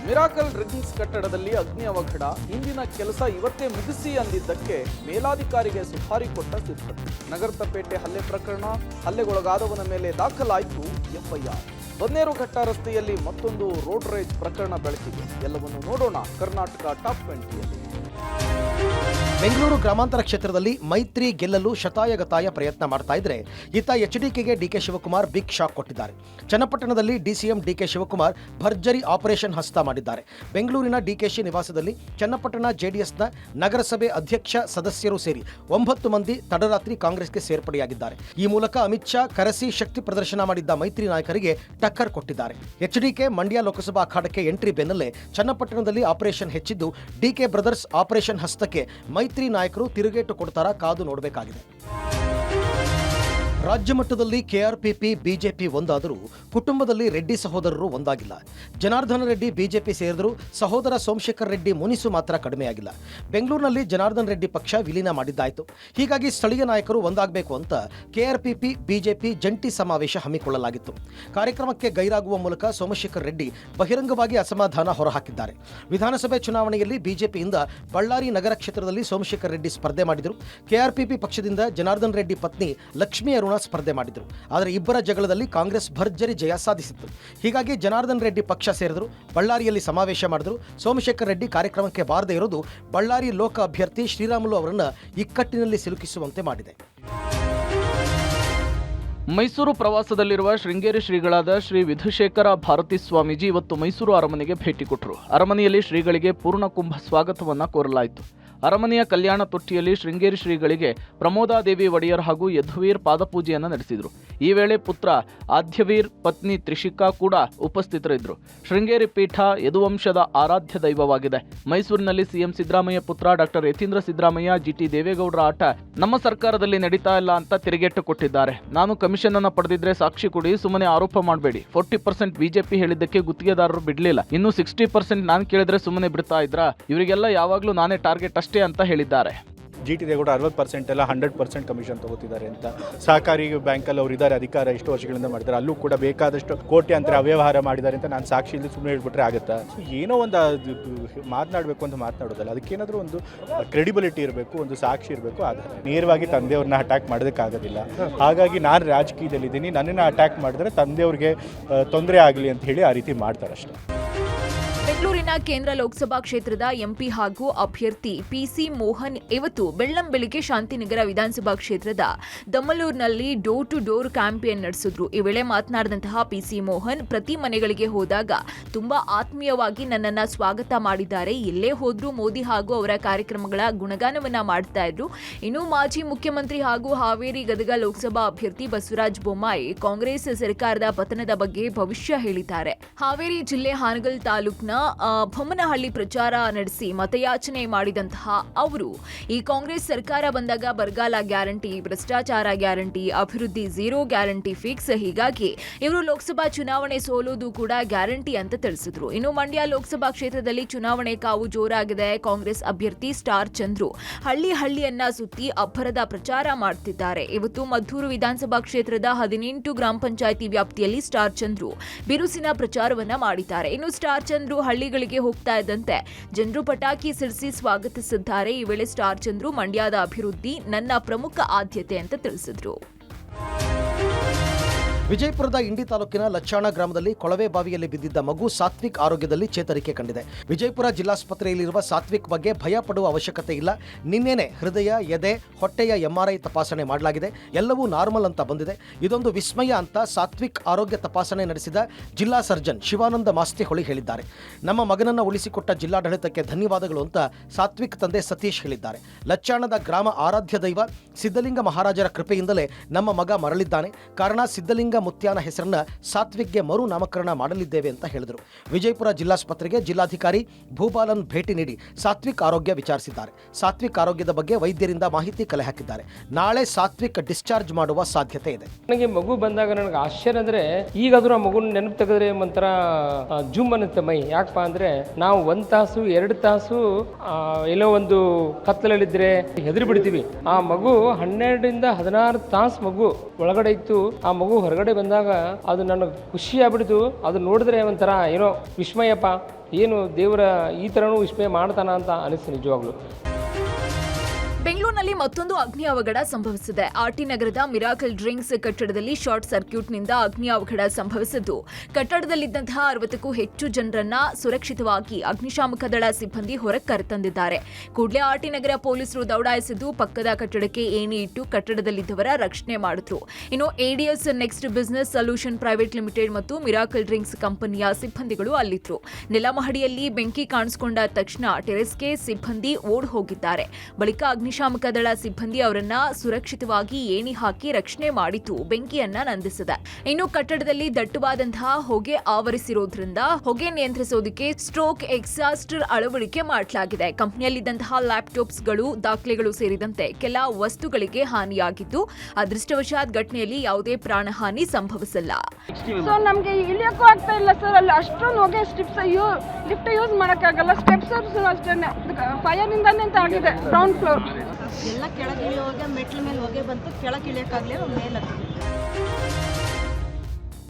Miracle drinks ಕಟ್ಟಡದಲ್ಲಿ ಅಗ್ನಿ ಅವಘಡ. ಹಿಂದಿನ ಕೆಲಸ ಇವತ್ತೇ ಮುಗಿಸಿ ಅಂದಿದ್ದಕ್ಕೆ ಮೇಲಾಧಿಕಾರಿಗೆ ಸುಪಾರಿ ಕೊಟ್ಟ ಸಿದ್ಧತೆ. ನಗರತಪೇಟೆ ಹಲ್ಲೆ ಪ್ರಕರಣ. ಹಲ್ಲೆಗೊಳಗಾದವನ ಮೇಲೆ ದಾಖಲಾಯಿತು ಎಫ್ಐಆರ್. ಬನ್ನೇರುಘಟ್ಟ ರಸ್ತೆಯಲ್ಲಿ ಮತ್ತೊಂದು ರೋಡ್ ರೇಜ್ ಪ್ರಕರಣ ಬೆಳಕಿಗೆ. ಎಲ್ಲವನ್ನು ನೋಡೋಣ ಕರ್ನಾಟಕ ಟಾಪ್ 20ಯಲ್ಲಿ. ಬೆಂಗಳೂರು ಗ್ರಾಮಾಂತರ ಕ್ಷೇತ್ರದಲ್ಲಿ ಮೈತ್ರಿ ಗೆಲ್ಲಲು ಶತಾಯಗತಾಯ ಪ್ರಯತ್ನ ಮಾಡ್ತಾ ಇದ್ರೆ ಇತ್ತ ಎಚ್ಡಿಕೆಗೆ ಡಿಕೆ ಶಿವಕುಮಾರ್ ಬಿಗ್ ಶಾಕ್ ಕೊಟ್ಟಿದ್ದಾರೆ. ಚನ್ನಪಟ್ಟಣದಲ್ಲಿ ಡಿಸಿಎಂ ಡಿಕೆ ಶಿವಕುಮಾರ್ ಭರ್ಜರಿ ಆಪರೇಷನ್ ಹಸ್ತ ಮಾಡಿದ್ದಾರೆ. ಬೆಂಗಳೂರಿನ ಡಿಕೆಶಿ ನಿವಾಸದಲ್ಲಿ ಚನ್ನಪಟ್ಟಣ ಜೆಡಿಎಸ್ನ ನಗರಸಭೆ ಅಧ್ಯಕ್ಷ ಸದಸ್ಯರು ಸೇರಿ 9 ಮಂದಿ ತಡರಾತ್ರಿ ಕಾಂಗ್ರೆಸ್ಗೆ ಸೇರ್ಪಡೆಯಾಗಿದ್ದಾರೆ. ಈ ಮೂಲಕ ಅಮಿತ್ ಶಾ ಕರೆಸಿ ಶಕ್ತಿ ಪ್ರದರ್ಶನ ಮಾಡಿದ್ದ ಮೈತ್ರಿ ನಾಯಕರಿಗೆ ಟಕ್ಕರ್ ಕೊಟ್ಟಿದ್ದಾರೆ. ಎಚ್ಡಿಕೆ ಮಂಡ್ಯ ಲೋಕಸಭಾ ಅಖಾಡಕ್ಕೆ ಎಂಟ್ರಿ ಬೆನ್ನಲ್ಲೇ ಚನ್ನಪಟ್ಟಣದಲ್ಲಿ ಆಪರೇಷನ್ ಹೆಚ್ಚಿದ್ದು ಡಿಕೆ ಬ್ರದರ್ಸ್ ಆಪರೇಷನ್ ಹಸ್ತಕ್ಕೆ ಮೈತ್ರಿ ನಾಯಕರು ತಿರುಗೇಟು ಕೊಡ್ತಾರಾ ಕಾದು ನೋಡಬೇಕಾಗಿದೆ. ರಾಜ್ಯ ಮಟ್ಟದಲ್ಲಿ ಕೆಆರ್ಪಿಪಿ ಬಿಜೆಪಿ ಒಂದಾದರೂ ಕುಟುಂಬದಲ್ಲಿ ರೆಡ್ಡಿ ಸಹೋದರರು ಒಂದಾಗಿಲ್ಲ. ಜನಾರ್ದನ ರೆಡ್ಡಿ ಬಿಜೆಪಿ ಸೇರಿದರೂ ಸಹೋದರ ಸೋಮಶೇಖರ್ ರೆಡ್ಡಿ ಮುನಿಸು ಮಾತ್ರ ಕಡಿಮೆಯಾಗಿಲ್ಲ. ಬೆಂಗಳೂರಿನಲ್ಲಿ ಜನಾರ್ದನ ರೆಡ್ಡಿ ಪಕ್ಷ ವಿಲೀನ ಮಾಡಿದ್ದಾಯಿತು. ಹೀಗಾಗಿ ಸ್ಥಳೀಯ ನಾಯಕರು ಒಂದಾಗಬೇಕು ಅಂತ ಕೆಆರ್ಪಿಪಿ ಬಿಜೆಪಿ ಜಂಟಿ ಸಮಾವೇಶ ಹಮ್ಮಿಕೊಳ್ಳಲಾಗಿತ್ತು. ಕಾರ್ಯಕ್ರಮಕ್ಕೆ ಗೈರಾಗುವ ಮೂಲಕ ಸೋಮಶೇಖರ್ ರೆಡ್ಡಿ ಬಹಿರಂಗವಾಗಿ ಅಸಮಾಧಾನ ಹೊರಹಾಕಿದ್ದಾರೆ. ವಿಧಾನಸಭೆ ಚುನಾವಣೆಯಲ್ಲಿ ಬಿಜೆಪಿಯಿಂದ ಬಳ್ಳಾರಿ ನಗರ ಕ್ಷೇತ್ರದಲ್ಲಿ ಸೋಮಶೇಖರ್ ರೆಡ್ಡಿ ಸ್ಪರ್ಧೆ ಮಾಡಿದರು. ಕೆಆರ್ಪಿಪಿ ಪಕ್ಷದಿಂದ ಜನಾರ್ದನ ರೆಡ್ಡಿ ಪತ್ನಿ ಲಕ್ಷ್ಮೀ ಅರುಣ ಸ್ಪರ್ಧೆ ಮಾಡಿದರು. ಆದರೆ ಇಬ್ಬರ ಜಗಳದಲ್ಲಿ ಕಾಂಗ್ರೆಸ್ ಭರ್ಜರಿ ಜಯ ಸಾಧಿಸಿತ್ತು. ಹೀಗಾಗಿ ಜನಾರ್ದನ ರೆಡ್ಡಿ ಪಕ್ಷ ಸೇರಿದರು, ಬಳ್ಳಾರಿಯಲ್ಲಿ ಸಮಾವೇಶ ಮಾಡಿದರು. ಸೋಮಶೇಖರ್ ರೆಡ್ಡಿ ಕಾರ್ಯಕ್ರಮಕ್ಕೆ ಬಾರದೇ ಇರೋದು ಬಳ್ಳಾರಿ ಲೋಕ ಅಭ್ಯರ್ಥಿ ಶ್ರೀರಾಮುಲು ಅವರನ್ನು ಇಕ್ಕಟ್ಟಿನಲ್ಲಿ ಸಿಲುಕಿಸುವಂತೆ ಮಾಡಿದೆ. ಮೈಸೂರು ಪ್ರವಾಸದಲ್ಲಿರುವ ಶೃಂಗೇರಿ ಶ್ರೀಗಳಾದ ಶ್ರೀ ವಿಧುಶೇಖರ ಭಾರತಿ ಸ್ವಾಮೀಜಿ ಇವತ್ತು ಮೈಸೂರು ಅರಮನೆಗೆ ಭೇಟಿ ಕೊಟ್ಟರು. ಅರಮನೆಯಲ್ಲಿ ಶ್ರೀಗಳಿಗೆ ಪೂರ್ಣಕುಂಭ ಸ್ವಾಗತವನ್ನು ಕೋರಲಾಯಿತು. ಅರಮನೆಯ ಕಲ್ಯಾಣ ತೊಟ್ಟಿಯಲ್ಲಿ ಶೃಂಗೇರಿ ಶ್ರೀಗಳಿಗೆ ಪ್ರಮೋದಾದೇವಿ ಒಡೆಯರ್ ಹಾಗೂ ಯದುವೀರ್ ಪಾದಪೂಜೆಯನ್ನು ನಡೆಸಿದರು. ಈ ವೇಳೆ ಪುತ್ರ ಆದ್ಯವೀರ್ ಪತ್ನಿ ತ್ರಿಷಿಕಾ ಕೂಡ ಉಪಸ್ಥಿತರಿದ್ದರು. ಶೃಂಗೇರಿ ಪೀಠ ಯದುವಂಶದ ಆರಾಧ್ಯ ದೈವವಾಗಿದೆ. ಮೈಸೂರಿನಲ್ಲಿ ಸಿಎಂ ಸಿದ್ದರಾಮಯ್ಯ ಪುತ್ರ ಡಾಕ್ಟರ್ ಯತೀಂದ್ರ ಸಿದ್ದರಾಮಯ್ಯ ಜಿಟಿ ದೇವೇಗೌಡರ ಆಟ ನಮ್ಮ ಸರ್ಕಾರದಲ್ಲಿ ನಡೀತಾ ಇಲ್ಲ ಅಂತ ತಿರುಗೇಟು ಕೊಟ್ಟಿದ್ದಾರೆ. ನಾನು ಕಮಿಷನ್ ಅನ್ನು ಪಡೆದಿದ್ರೆ ಸಾಕ್ಷಿ ಕೊಡಿ, ಸುಮ್ಮನೆ ಆರೋಪ ಮಾಡಬೇಡಿ. 40% ಬಿಜೆಪಿ ಹೇಳಿದ್ದಕ್ಕೆ ಗುತ್ತಿಗೆದಾರರು ಬಿಡಲಿಲ್ಲ, ಇನ್ನು 60% ನಾನು ಕೇಳಿದ್ರೆ ಸುಮ್ಮನೆ ಬಿಡ್ತಾ ಇದ್ರ? ಇವರಿಗೆಲ್ಲ ಯಾವಾಗಲೂ ನಾನೇ ಟಾರ್ಗೆಟ್ ಅಷ್ಟೇ ಅಂತ ಹೇಳಿದ್ದಾರೆ. ಜಿಟಿ ದೇವೇಗೌಡ 60% ಎಲ್ಲ 100% ಕಮಿಷನ್ ತಗೋತಿದ್ದಾರೆ ಅಂತ. ಸಹಕಾರಿ ಬ್ಯಾಂಕಲ್ಲಿ ಅವರು ಇದ್ದಾರೆ, ಅಧಿಕಾರ ಎಷ್ಟು ವರ್ಷಗಳಿಂದ ಮಾಡಿದ್ದಾರೆ, ಅಲ್ಲೂ ಕೂಡ ಬೇಕಾದಷ್ಟು ಕೋಟ್ಯಾಂತರ ಅವ್ಯವಹಾರ ಮಾಡಿದ್ದಾರೆ ಅಂತ ನಾನು ಸಾಕ್ಷಿ ಇಲ್ಲಿ ಸುಮ್ಮನೆ ಹೇಳ್ಬಿಟ್ರೆ ಆಗುತ್ತಾ? ಏನೋ ಒಂದು ಮಾತನಾಡಬೇಕು ಅಂತ ಮಾತನಾಡೋದಲ್ಲ, ಅದಕ್ಕೇನಾದರೂ ಒಂದು ಕ್ರೆಡಿಬಿಲಿಟಿ ಇರಬೇಕು, ಒಂದು ಸಾಕ್ಷಿ ಇರಬೇಕು, ಆಧಾರ. ನೇರವಾಗಿ ತಂದೆಯವ್ರನ್ನ ಅಟ್ಯಾಕ್ ಮಾಡೋದಕ್ಕಾಗೋದಿಲ್ಲ. ಹಾಗಾಗಿ ನಾನು ರಾಜಕೀಯದಲ್ಲಿದ್ದೀನಿ, ನನ್ನನ್ನು ಅಟ್ಯಾಕ್ ಮಾಡಿದ್ರೆ ತಂದೆಯವ್ರಿಗೆ ತೊಂದರೆ ಆಗಲಿ ಅಂತ ಹೇಳಿ ಆ ರೀತಿ ಮಾಡ್ತಾರೆ ಅಷ್ಟೇ. ಬೆಂಗಳೂರಿನ ಕೇಂದ್ರ ಲೋಕಸಭಾ ಕ್ಷೇತ್ರದ ಎಂಪಿ ಹಾಗೂ ಅಭ್ಯರ್ಥಿ ಪಿಸಿ ಮೋಹನ್ ಇವತ್ತು ಬೆಳ್ಳಂಬೆಳಿಗ್ಗೆ ಶಾಂತಿನಗರ ವಿಧಾನಸಭಾ ಕ್ಷೇತ್ರದ ದಮ್ಮಲೂರಿನಲ್ಲಿ ಡೋರ್ ಟು ಡೋರ್ ಕ್ಯಾಂಪೇನ್ ನಡೆಸಿದ್ರು. ಈ ವೇಳೆ ಮಾತನಾಡಿದಂತಹ ಪಿಸಿ ಮೋಹನ್, ಪ್ರತಿ ಮನೆಗಳಿಗೆ ಹೋದಾಗ ತುಂಬಾ ಆತ್ಮೀಯವಾಗಿ ನನ್ನನ್ನ ಸ್ವಾಗತ ಮಾಡಿದ್ದಾರೆ. ಎಲ್ಲೇ ಹೋದ್ರೂ ಮೋದಿ ಹಾಗೂ ಅವರ ಕಾರ್ಯಕ್ರಮಗಳ ಗುಣಗಾನವನ್ನ ಮಾಡ್ತಾ ಇದ್ರು. ಇನ್ನು ಮಾಜಿ ಮುಖ್ಯಮಂತ್ರಿ ಹಾಗೂ ಹಾವೇರಿ ಗದಗ ಲೋಕಸಭಾ ಅಭ್ಯರ್ಥಿ ಬಸವರಾಜ ಬೊಮ್ಮಾಯಿ ಕಾಂಗ್ರೆಸ್ ಸರ್ಕಾರದ ಪತನದ ಬಗ್ಗೆ ಭವಿಷ್ಯ ಹೇಳಿದ್ದಾರೆ. ಹಾವೇರಿ ಜಿಲ್ಲೆ ಹಾನಗಲ್ ತಾಲೂಕಿನ ಬೊಮ್ಮನಹಳ್ಳಿ ಪ್ರಚಾರ ನಡೆಸಿ ಮತಯಾಚನೆ ಮಾಡಿದಂತಹ ಅವರು ಈ ಕಾಂಗ್ರೆಸ್ ಸರ್ಕಾರ ಬಂದಾಗ ಬರಗಾಲ ಗ್ಯಾರಂಟಿ, ಭ್ರಷ್ಟಾಚಾರ ಗ್ಯಾರಂಟಿ, ಅಭಿವೃದ್ಧಿ ಝೀರೋ ಗ್ಯಾರಂಟಿ ಫಿಕ್ಸ್, ಹೀಗಾಗಿ ಇವರು ಲೋಕಸಭಾ ಚುನಾವಣೆ ಸೋಲೋದು ಕೂಡ ಗ್ಯಾರಂಟಿ ಅಂತ ತಿಳಿಸಿದ್ರು. ಇನ್ನು ಮಂಡ್ಯ ಲೋಕಸಭಾ ಕ್ಷೇತ್ರದಲ್ಲಿ ಚುನಾವಣೆ ಕಾವು ಜೋರಾಗಿದೆ. ಕಾಂಗ್ರೆಸ್ ಅಭ್ಯರ್ಥಿ ಸ್ಟಾರ್ ಚಂದ್ರು ಹಳ್ಳಿಯನ್ನ ಸುತ್ತಿ ಅಬ್ಬರದ ಪ್ರಚಾರ ಮಾಡ್ತಿದ್ದಾರೆ. ಇವತ್ತು ಮದ್ದೂರು ವಿಧಾನಸಭಾ ಕ್ಷೇತ್ರದ 18 ಗ್ರಾಮ ಪಂಚಾಯಿತಿ ವ್ಯಾಪ್ತಿಯಲ್ಲಿ ಸ್ಟಾರ್ ಚಂದ್ರು ಬಿರುಸಿನ ಪ್ರಚಾರವನ್ನ ಮಾಡಿದ್ದಾರೆ. ಇನ್ನು ಸ್ಟಾರ್ ಚಂದ್ರು ಹಳ್ಳಿಗಳಿಗೆ ಹೋಗ್ತಾ ಇದ್ದಂತೆ ಜನರು ಪಟಾಕಿ ಸಿಡಿಸಿ ಸ್ವಾಗತಿಸಿದ್ದಾರೆ. ಈ ವೇಳೆ ಸ್ಟಾರ್ ಚಂದ್ರು ಮಂಡ್ಯದ ಅಭಿವೃದ್ಧಿ ನನ್ನ ಪ್ರಮುಖ ಆದ್ಯತೆ ಅಂತ ತಿಳಿಸಿದ್ರು. ವಿಜಯಪುರದ ಇಂಡಿ ತಾಲೂಕಿನ ಲಚ್ಚಾಣ ಗ್ರಾಮದಲ್ಲಿ ಕೊಳವೆ ಬಾವಿಯಲ್ಲಿ ಬಿದ್ದಿದ್ದ ಮಗು ಸಾತ್ವಿಕ್ ಆರೋಗ್ಯದಲ್ಲಿ ಚೇತರಿಕೆ ಕಂಡಿದೆ. ವಿಜಯಪುರ ಜಿಲ್ಲಾಸ್ಪತ್ರೆಯಲ್ಲಿರುವ ಸಾತ್ವಿಕ್ ಬಗ್ಗೆ ಭಯ ಪಡುವ ಅವಶ್ಯಕತೆ ಇಲ್ಲ. ನಿನ್ನೆನೆ ಹೃದಯ, ಎದೆ, ಹೊಟ್ಟೆಯ ಎಂಆರ್ಐ ತಪಾಸಣೆ ಮಾಡಲಾಗಿದೆ. ಎಲ್ಲವೂ ನಾರ್ಮಲ್ ಅಂತ ಬಂದಿದೆ. ಇದೊಂದು ವಿಸ್ಮಯ ಅಂತ ಸಾತ್ವಿಕ್ ಆರೋಗ್ಯ ತಪಾಸಣೆ ನಡೆಸಿದ ಜಿಲ್ಲಾ ಸರ್ಜನ್ ಶಿವಾನಂದ ಮಾಸ್ತಿಹೊಳಿ ಹೇಳಿದ್ದಾರೆ. ನಮ್ಮ ಮಗನನ್ನು ಉಳಿಸಿಕೊಟ್ಟ ಜಿಲ್ಲಾಡಳಿತಕ್ಕೆ ಧನ್ಯವಾದಗಳು ಅಂತ ಸಾತ್ವಿಕ್ ತಂದೆ ಸತೀಶ್ ಹೇಳಿದ್ದಾರೆ. ಲಚ್ಚಾಣದ ಗ್ರಾಮ ಆರಾಧ್ಯ ದೈವ ಸಿದ್ಧಲಿಂಗ ಮಹಾರಾಜರ ಕೃಪೆಯಿಂದಲೇ ನಮ್ಮ ಮಗ ಮರಳಿದ್ದಾನೆ. ಕಾರಣ ಸಿದ್ಧಲಿಂಗ ಮುತ್ಯಾನ ಹೆಸರನ್ನ ಸಾತ್ವಿಕ್ಗೆ ಮರು ನಾಮಕರಣ ಮಾಡಲಿದ್ದೇವೆ ಅಂತ ಹೇಳಿದರು. ವಿಜಯಪುರ ಜಿಲ್ಲಾಸ್ಪತ್ರೆಗೆ ಜಿಲ್ಲಾಧಿಕಾರಿ ಭೂಪಾಲನ್ ಭೇಟಿ ನೀಡಿ ಸಾತ್ವಿಕ್ ಆರೋಗ್ಯ ವಿಚಾರಿಸಿದ್ದಾರೆ. ಸಾತ್ವಿಕ್ ಆರೋಗ್ಯದ ಬಗ್ಗೆ ವೈದ್ಯರಿಂದ ಮಾಹಿತಿ ಕಲೆ ಹಾಕಿದ್ದಾರೆ. ನಾಳೆ ಸಾತ್ವಿಕ್ ಡಿಸ್ಚಾರ್ಜ್ ಮಾಡುವ ಸಾಧ್ಯತೆ ಇದೆ. ನನಗೆ ಮಗು ಬಂದಾಗ ನನಗೆ ಆಶ್ಚರ್ಯ ಅಂದ್ರೆ, ಈಗಾದ್ರೂ ಆ ಮಗುನ ನೆನಪು ತೆಗೆದ್ರೆ ಒಂಥರ ಜುಮ್ ಅನ್ನುತ್ತೆ ಮೈ. ಯಾಕಪ್ಪ ಅಂದ್ರೆ ನಾವು 1 ತಾಸು 2 ತಾಸು ಎಲ್ಲೋ ಒಂದು ಕತ್ತಲಲ್ಲಿದ್ರೆ ಹೆದರಿ ಬಿಡ್ತೀವಿ. ಆ ಮಗು 12 ರಿಂದ 16 ತಾಸು ಮಗು ಒಳಗಡೆ ಇತ್ತು. ಆ ಮಗು ಹೊರಗಡೆ ಹೊರಗಡೆ ಬಂದಾಗ ಅದು ನನಗೆ ಖುಷಿ ಆಗ್ಬಿಡ್ತು. ಅದು ನೋಡಿದ್ರೆ ಒಂಥರ ಏನೋ ವಿಸ್ಮಯಪ್ಪ, ಏನು ದೇವರ ಈ ಥರನೂ ವಿಸ್ಮಯ ಮಾಡ್ತಾನ ಅಂತ ಅನಿಸ್ತು ನಿಜವಾಗ್ಲೂ. ಬೆಂಗಳೂರಿನಲ್ಲಿ ಮತ್ತೊಂದು ಅಗ್ನಿ ಅವಘಡ ಸಂಭವಿಸಿದೆ. ಆರ್ಟಿ ನಗರದ ಮಿರಾಕಲ್ ಡ್ರಿಂಕ್ಸ್ ಕಟ್ಟಡದಲ್ಲಿ ಶಾರ್ಟ್ ಸರ್ಕ್ಯೂಟ್ನಿಂದ ಅಗ್ನಿ ಅವಘಡ ಸಂಭವಿಸಿದ್ದು, ಕಟ್ಟಡದಲ್ಲಿದ್ದಂತಹ 60ಕ್ಕೂ ಹೆಚ್ಚು ಜನರನ್ನ ಸುರಕ್ಷಿತವಾಗಿ ಅಗ್ನಿಶಾಮಕ ದಳ ಸಿಬ್ಬಂದಿ ಹೊರಗೆ ಕರೆತಂದಿದ್ದಾರೆ. ಕೂಡಲೇ ಆರ್ಟಿ ನಗರ ಪೊಲೀಸರು ದೌಡಾಯಿಸಿದ್ದು ಪಕ್ಕದ ಕಟ್ಟಡಕ್ಕೆ ಏಣಿ ಇಟ್ಟು ಕಟ್ಟಡದಲ್ಲಿದ್ದವರ ರಕ್ಷಣೆ ಮಾಡಿದ್ರು. ಇನ್ನು ADS next business solution private limited ಮತ್ತು ಮಿರಾಕಲ್ ಡ್ರಿಂಕ್ಸ್ ಕಂಪನಿಯ ಸಿಬ್ಬಂದಿಗಳು ಅಲ್ಲಿದ್ರು. ನೆಲಮಹಡಿಯಲ್ಲಿ ಬೆಂಕಿ ಕಾಣಿಸಿಕೊಂಡ ತಕ್ಷಣ ಟೆರೆಸ್ಗೆ ಸಿಬ್ಬಂದಿ ಓಡ್ ಹೋಗಿದ್ದಾರೆ. ಬಳಿಕ ಅಗ್ನಿಶಾಮಕ ದಳ ಸಿಬ್ಬಂದಿ ಅವರನ್ನ ಸುರಕ್ಷಿತವಾಗಿ ಏಣಿ ಹಾಕಿ ರಕ್ಷಣೆ ಮಾಡಿದ್ದು ಬೆಂಕಿಯನ್ನ ನಂದಿಸಿದೆ. ಇನ್ನು ಕಟ್ಟಡದಲ್ಲಿ ದಟ್ಟವಾದಂತಹ ಹೊಗೆ ಆವರಿಸಿರೋದ್ರಿಂದ ಹೊಗೆ ನಿಯಂತ್ರಿಸೋದಕ್ಕೆ ಸ್ಟ್ರೋಕ್ ಎಕ್ಸಾಸ್ಟರ್ ಅಳವಡಿಕೆ ಮಾಡಲಾಗಿದೆ. ಕಂಪನಿಯಲ್ಲಿದ್ದಂತಹ ಲ್ಯಾಪ್ಟಾಪ್ಸ್ಗಳು, ದಾಖಲೆಗಳು ಸೇರಿದಂತೆ ಕೆಲ ವಸ್ತುಗಳಿಗೆ ಹಾನಿಯಾಗಿದ್ದು, ಅದೃಷ್ಟವಶಾತ್ ಘಟನೆಯಲ್ಲಿ ಯಾವುದೇ ಪ್ರಾಣಹಾನಿ ಸಂಭವಿಸಿಲ್ಲ. ಸೊ ನಮಗೆ ಇಳಿಯೋಕ್ಕೂ ಆಗ್ತಾ ಇಲ್ಲ ಸರ್, ಅಲ್ಲಿ ಅಷ್ಟೊಂದು ಹೊಗೆ, ಲಿಫ್ಟ್ ಯೂಸ್ ಮಾಡೋಕ್ಕಾಗಲ್ಲ, ಸ್ಟೆಪ್ಸ್ ಅಷ್ಟೇ ಫೈರ್ ಇಂದಾನೆ ಅಂತ ಆಗಿದೆ. ಗ್ರೌಂಡ್ ಫ್ಲೋರ್ ಎಲ್ಲ ಕೆಳಗೆ ಇಳಿಯುವಾಗ ಮೆಟ್ಲ ಮೇಲೆ ಹೊಗೆ ಬಂತು, ಕೆಳಗೆ ಇಳಿಯೋಕ್ಕಾಗಲಿಲ್ಲ, ಮೇಲೆ